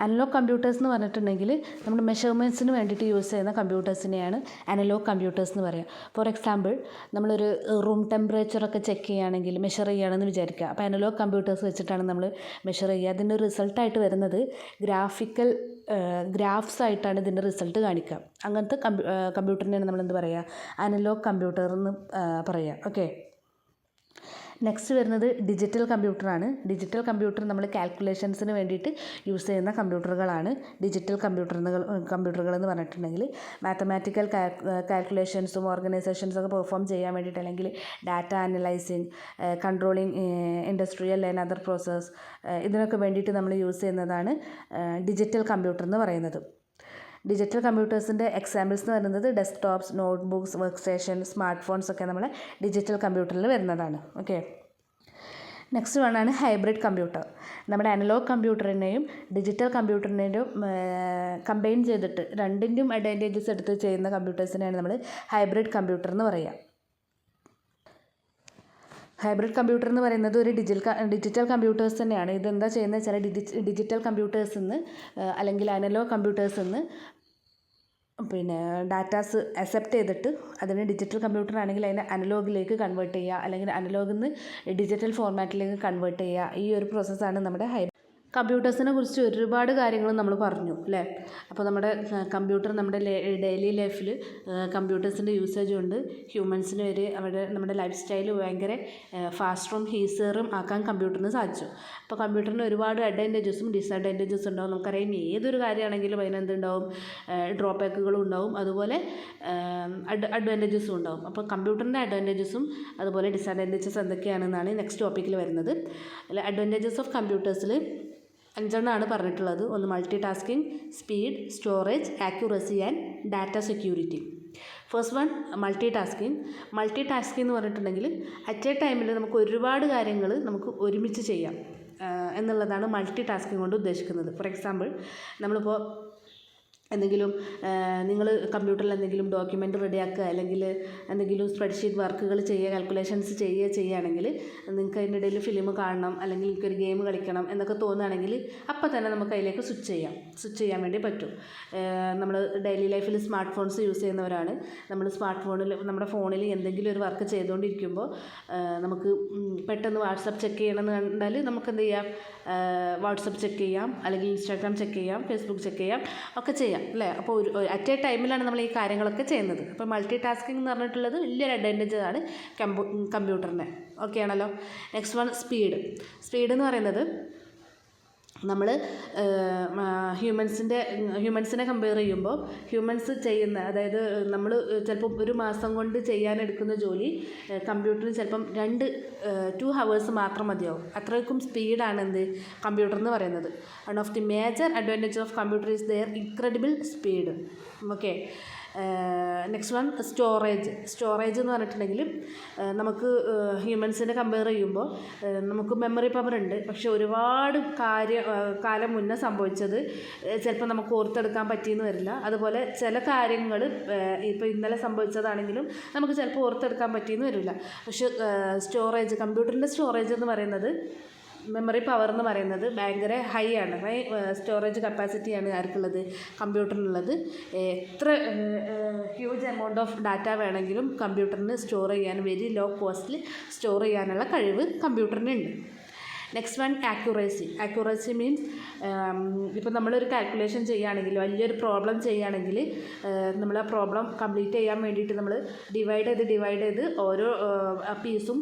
അനലോഗ് കമ്പ്യൂട്ടേഴ്സ് എന്ന് പറഞ്ഞിട്ടുണ്ടെങ്കിൽ നമ്മൾ മെഷർമെൻറ്റ്സിന് വേണ്ടിയിട്ട് യൂസ് ചെയ്യുന്ന കമ്പ്യൂട്ടേഴ്സിനെയാണ് അനലോഗ് കമ്പ്യൂട്ടേഴ്സ് എന്ന് പറയുക. ഫോർ എക്സാമ്പിൾ, നമ്മളൊരു റൂം ടെമ്പറേച്ചറൊക്കെ ചെക്ക് ചെയ്യുകയാണെങ്കിൽ, മെഷർ ചെയ്യുകയാണെന്ന് വിചാരിക്കുക. അപ്പോൾ അനലോഗ് കമ്പ്യൂട്ടേഴ്സ് വെച്ചിട്ടാണ് നമ്മൾ മെഷർ ചെയ്യുക. അതിൻ്റെ റിസൾട്ടായിട്ട് വരുന്നത് ഗ്രാഫ്സ് ആയിട്ടാണ് ഇതിൻ്റെ റിസൾട്ട് കാണിക്കുക. അങ്ങനത്തെ കമ്പ്യൂട്ടറിനെയാണ് നമ്മൾ എന്ത് പറയുക, അനലോഗ് കമ്പ്യൂട്ടർ എന്ന് പറയുക. ഓക്കെ. നെക്സ്റ്റ് വരുന്നത് ഡിജിറ്റൽ കമ്പ്യൂട്ടറാണ്. ഡിജിറ്റൽ കമ്പ്യൂട്ടർ നമ്മൾ കാൽക്കുലേഷൻസിന് വേണ്ടിയിട്ട് യൂസ് ചെയ്യുന്ന കമ്പ്യൂട്ടറുകളാണ് ഡിജിറ്റൽ കമ്പ്യൂട്ടറുകൾ എന്ന് പറഞ്ഞിട്ടുണ്ടെങ്കിൽ. മാത്തമാറ്റിക്കൽ കാൽക്കുലേഷൻസും ഓർഗനൈസേഷൻസും ഒക്കെ പെർഫോം ചെയ്യാൻ വേണ്ടിയിട്ട്, അല്ലെങ്കിൽ data analysing, controlling industrial and other process, ഇതിനൊക്കെ വേണ്ടിയിട്ട് നമ്മൾ യൂസ് ചെയ്യുന്നതാണ് ഡിജിറ്റൽ കമ്പ്യൂട്ടർ എന്ന് പറയുന്നത്. ഡിജിറ്റൽ കമ്പ്യൂട്ടേഴ്സിൻ്റെ എക്സാമ്പിൾസ് എന്ന് പറയുന്നത് desktops, notebooks, work station, smart phones ഒക്കെ നമ്മളെ ഡിജിറ്റൽ കമ്പ്യൂട്ടറിൽ വരുന്നതാണ്. ഓക്കെ. നെക്സ്റ്റ് വണ്ണാണ് ഹൈബ്രിഡ് കമ്പ്യൂട്ടർ. നമ്മുടെ അനലോഗ് കമ്പ്യൂട്ടറിനെയും ഡിജിറ്റൽ കമ്പ്യൂട്ടറിനെയും കമ്പൈൻ ചെയ്തിട്ട് രണ്ടിൻ്റെയും അഡ്വാൻറ്റേജസ് എടുത്ത് ചെയ്യുന്ന കമ്പ്യൂട്ടേഴ്സിനെയാണ് നമ്മൾ ഹൈബ്രിഡ് കമ്പ്യൂട്ടർ എന്ന് പറയുക. ഹൈബ്രിഡ് കമ്പ്യൂട്ടർ എന്ന് പറയുന്നത് ഒരു ഡിജിറ്റൽ കമ്പ്യൂട്ടേഴ്സ് തന്നെയാണ്. ഇതെന്താ ചെയ്യുന്നത് വെച്ചാൽ ഡിജിറ്റൽ കമ്പ്യൂട്ടേഴ്സിൽ നിന്ന് അല്ലെങ്കിൽ അനലോഗ് കമ്പ്യൂട്ടേഴ്സിൽ നിന്ന് ഡാറ്റാസ് അക്സെപ്റ്റ് ചെയ്തിട്ട് അതിനെ ഡിജിറ്റൽ കമ്പ്യൂട്ടർ ആണെങ്കിൽ അതിനെ അനലോഗിലേക്ക് കൺവേർട്ട് ചെയ്യുക, അല്ലെങ്കിൽ അനലോഗിൽ നിന്ന് ഡിജിറ്റൽ ഫോർമാറ്റിലേക്ക് കൺവേർട്ട് ചെയ്യുക. ഈ ഒരു പ്രോസസ്സാണ് നമ്മുടെ കമ്പ്യൂട്ടേഴ്സിനെ കുറിച്ച് ഒരുപാട് കാര്യങ്ങൾ നമ്മൾ പറഞ്ഞു അല്ലേ. അപ്പോൾ നമ്മുടെ കമ്പ്യൂട്ടർ നമ്മുടെ ഡെയിലി ലൈഫിൽ കമ്പ്യൂട്ടേഴ്സിൻ്റെ യൂസേജ് കൊണ്ട് ഹ്യൂമൻസിന് വരെ നമ്മുടെ ലൈഫ് സ്റ്റൈൽ ഭയങ്കര ഫാസ്റ്ററും ഈസിയറും ആക്കാൻ കമ്പ്യൂട്ടറിന് സാധിച്ചു. അപ്പോൾ കമ്പ്യൂട്ടറിന് ഒരുപാട് അഡ്വാൻറ്റേജസും ഡിസഡ്വാൻറ്റേജസും ഉണ്ടാവും. നമുക്കറിയാം ഏതൊരു കാര്യമാണെങ്കിലും അതിനെന്തുണ്ടാവും, ഡ്രോബാക്കുകളും ഉണ്ടാവും, അതുപോലെ അഡ്വാൻറ്റേജസും ഉണ്ടാവും. അപ്പോൾ കമ്പ്യൂട്ടറിൻ്റെ അഡ്വാൻറ്റേജസും അതുപോലെ ഡിസഡ്വാൻറ്റേജസ് എന്തൊക്കെയാണെന്നാണ് നെക്സ്റ്റ് ടോപ്പിക്കിൽ വരുന്നത്. അല്ല, അഡ്വാൻറ്റേജസ് ഓഫ് കമ്പ്യൂട്ടേഴ്സിൽ 5 പറഞ്ഞിട്ടുള്ളത്. ഒന്ന് multi tasking, speed, storage, accuracy and data security. First one, multi tasking. Multi tasking എന്ന് പറഞ്ഞിട്ടുണ്ടെങ്കിൽ അറ്റ് എ ടൈമിൽ നമുക്ക് ഒരുപാട് കാര്യങ്ങൾ നമുക്ക് ഒരുമിച്ച് ചെയ്യാം എന്നുള്ളതാണ് മൾട്ടി ടാസ്കിങ് കൊണ്ട് ഉദ്ദേശിക്കുന്നത്. ഫോർ എക്സാമ്പിൾ, നമ്മളിപ്പോൾ എന്തെങ്കിലും നിങ്ങൾ കമ്പ്യൂട്ടറിൽ എന്തെങ്കിലും ഡോക്യുമെൻ്റ് റെഡിയാക്കുക അല്ലെങ്കിൽ എന്തെങ്കിലും സ്പ്രെഡ്ഷീറ്റ് വർക്കുകൾ ചെയ്യുക, കാൽക്കുലേഷൻസ് ചെയ്യുകയാണെങ്കിൽ നിങ്ങൾക്ക് അതിൻ്റെ ഇടയിൽ ഫിലിം കാണണം അല്ലെങ്കിൽ എനിക്കൊരു ഗെയിം കളിക്കണം എന്നൊക്കെ തോന്നുകയാണെങ്കിൽ അപ്പം തന്നെ നമുക്ക് അതിലേക്ക് സ്വിച്ച് ചെയ്യാൻ വേണ്ടി പറ്റും. നമ്മൾ ഡെയിലി ലൈഫിൽ സ്മാർട്ട് ഫോൺസ് യൂസ് ചെയ്യുന്നവരാണ്. നമ്മൾ സ്മാർട്ട് ഫോണിൽ നമ്മുടെ ഫോണിൽ എന്തെങ്കിലും ഒരു വർക്ക് ചെയ്തുകൊണ്ടിരിക്കുമ്പോൾ നമുക്ക് പെട്ടെന്ന് വാട്സപ്പ് ചെക്ക് ചെയ്യണമെന്ന് കണ്ടാൽ നമുക്ക് എന്ത് ചെയ്യാം, വാട്സപ്പ് ചെക്ക് ചെയ്യാം, അല്ലെങ്കിൽ ഇൻസ്റ്റാഗ്രാം ചെക്ക് ചെയ്യാം, ഫേസ്ബുക്ക് ചെക്ക് ചെയ്യാം, ഒക്കെ ചെയ്യാം അല്ലേ. അപ്പോൾ ഒരു അറ്റ് എ ടൈമിലാണ് നമ്മൾ ഈ കാര്യങ്ങളൊക്കെ ചെയ്യുന്നത്. അപ്പോൾ മൾട്ടി ടാസ്കിംഗ് എന്ന് പറഞ്ഞിട്ടുള്ളത് വലിയൊരു അഡ്വാൻറ്റേജ് ആണ് കമ്പ്യൂട്ടറിന്. ഓക്കെ ആണല്ലോ. നെക്സ്റ്റ് വൺ സ്പീഡ് എന്ന് പറയുന്നത് നമ്മൾ ഹ്യൂമൻസിനെ കമ്പയർ ചെയ്യുമ്പോൾ ഹ്യൂമൻസ് ചെയ്യുന്ന, അതായത് നമ്മൾ ചിലപ്പം ഒരു മാസം കൊണ്ട് ചെയ്യാനെടുക്കുന്ന ജോലി കമ്പ്യൂട്ടറിന് ചിലപ്പം 2 hours മാത്രം മതിയാവും. അത്രയ്ക്കും സ്പീഡാണ് കമ്പ്യൂട്ടർ എന്ന് പറയുന്നത്. One of the major advantage of computer is their incredible speed. Okay. Next one storage എന്ന് പറഞ്ഞിട്ടുണ്ടെങ്കിൽ നമുക്ക് ഹ്യൂമൻസിനെ കമ്പയർ ചെയ്യുമ്പോൾ നമുക്ക് മെമ്മറി പവർ ഉണ്ട്, പക്ഷെ ഒരുപാട് കാലം മുന്നേ സംഭവിച്ചത് ചിലപ്പോൾ നമുക്ക് ഓർത്തെടുക്കാൻ പറ്റിയെന്ന് വരില്ല. അതുപോലെ ചില കാര്യങ്ങൾ ഇപ്പോൾ ഇന്നലെ സംഭവിച്ചതാണെങ്കിലും നമുക്ക് ചിലപ്പോൾ ഓർത്തെടുക്കാൻ പറ്റിയെന്ന് വരില്ല. പക്ഷെ കമ്പ്യൂട്ടറിൻ്റെ സ്റ്റോറേജ് എന്ന് പറയുന്നത്, മെമ്മറി പവർ എന്ന് പറയുന്നത് ഭയങ്കര ഹൈ ആണ്. സ്റ്റോറേജ് കപ്പാസിറ്റിയാണ് ആർക്കുള്ളത്, കമ്പ്യൂട്ടറിനുള്ളത്. എത്ര ഹ്യൂജ് എമൗണ്ട് ഓഫ് ഡാറ്റ വേണമെങ്കിലും കമ്പ്യൂട്ടറിന് സ്റ്റോർ ചെയ്യാൻ, വെരി ലോ കോസ്റ്റിൽ സ്റ്റോർ ചെയ്യാനുള്ള കഴിവ് കമ്പ്യൂട്ടറിനുണ്ട്. നെക്സ്റ്റ് വൺ ആക്യുറസി മീൻസ് ഇപ്പോൾ നമ്മളൊരു കാൽക്കുലേഷൻ ചെയ്യുകയാണെങ്കിൽ, വലിയൊരു പ്രോബ്ലം ചെയ്യുകയാണെങ്കിൽ നമ്മൾ ആ പ്രോബ്ലം കംപ്ലീറ്റ് ചെയ്യാൻ വേണ്ടിയിട്ട് നമ്മൾ ഡിവൈഡ് ചെയ്ത് ഓരോ പീസും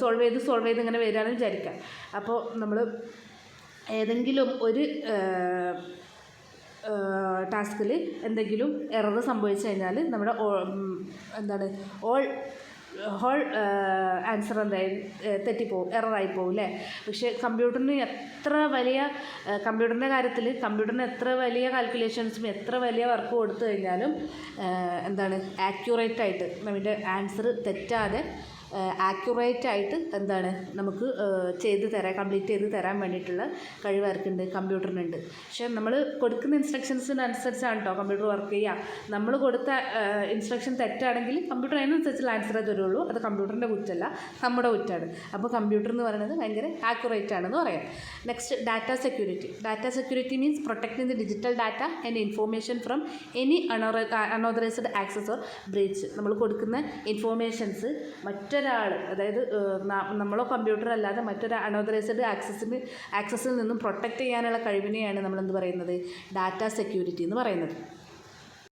സോൾവ് ചെയ്ത് ഇങ്ങനെ വരികയാണെന്ന് വിചാരിക്കാം. അപ്പോൾ നമ്മൾ ഏതെങ്കിലും ഒരു ടാസ്കിൽ എന്തെങ്കിലും എറർ സംഭവിച്ചു കഴിഞ്ഞാൽ നമ്മുടെ ഹോൾ ആൻസർ തെറ്റിപ്പോവും, എററായിപ്പോവും അല്ലേ. പക്ഷേ കമ്പ്യൂട്ടറിൻ്റെ എത്ര വലിയ കാൽക്കുലേഷൻസും എത്ര വലിയ വർക്ക് കൊടുത്തു കഴിഞ്ഞാലും ആക്യുറേറ്റായിട്ട് നമ്മുടെ ആൻസർ തെറ്റാതെ ആക്യുറേറ്റായിട്ട് നമുക്ക് കംപ്ലീറ്റ് ചെയ്ത് തരാൻ വേണ്ടിയിട്ടുള്ള കഴിവ് ആർക്കുണ്ട്, കമ്പ്യൂട്ടറിനുണ്ട്. പക്ഷേ നമ്മൾ കൊടുക്കുന്ന ഇൻസ്ട്രക്ഷൻസിനനുസരിച്ചാണ് കേട്ടോ കമ്പ്യൂട്ടർ വർക്ക് ചെയ്യുക. നമ്മൾ കൊടുത്ത ഇൻസ്ട്രക്ഷൻ തെറ്റാണെങ്കിൽ കമ്പ്യൂട്ടർ അതിനനുസരിച്ചുള്ള ആൻസറേ തരുള്ളൂ. അത് കമ്പ്യൂട്ടറിൻ്റെ കുറ്റമല്ല, നമ്മുടെ കുറ്റമാണ്. അപ്പോൾ കമ്പ്യൂട്ടർ എന്ന് പറയുന്നത് ഭയങ്കര ആക്യുറേറ്റ് ആണെന്ന് പറയാം. Next data security means protecting the digital data and information from any unauthorised access or breach. നമ്മൾ കൊടുക്കുന്ന ഇൻഫോർമേഷൻസ് മറ്റൊരാൾ, അതായത് നമ്മളോ കമ്പ്യൂട്ടർ അല്ലാതെ മറ്റൊരു അൺഓതറൈസ്ഡ് ആക്സസിൽ നിന്നും പ്രൊട്ടക്റ്റ് ചെയ്യാനുള്ള കഴിവിനെയാണ് നമ്മൾ പറയുന്നത്, ഡാറ്റ സെക്യൂരിറ്റി എന്ന് പറയുന്നത്.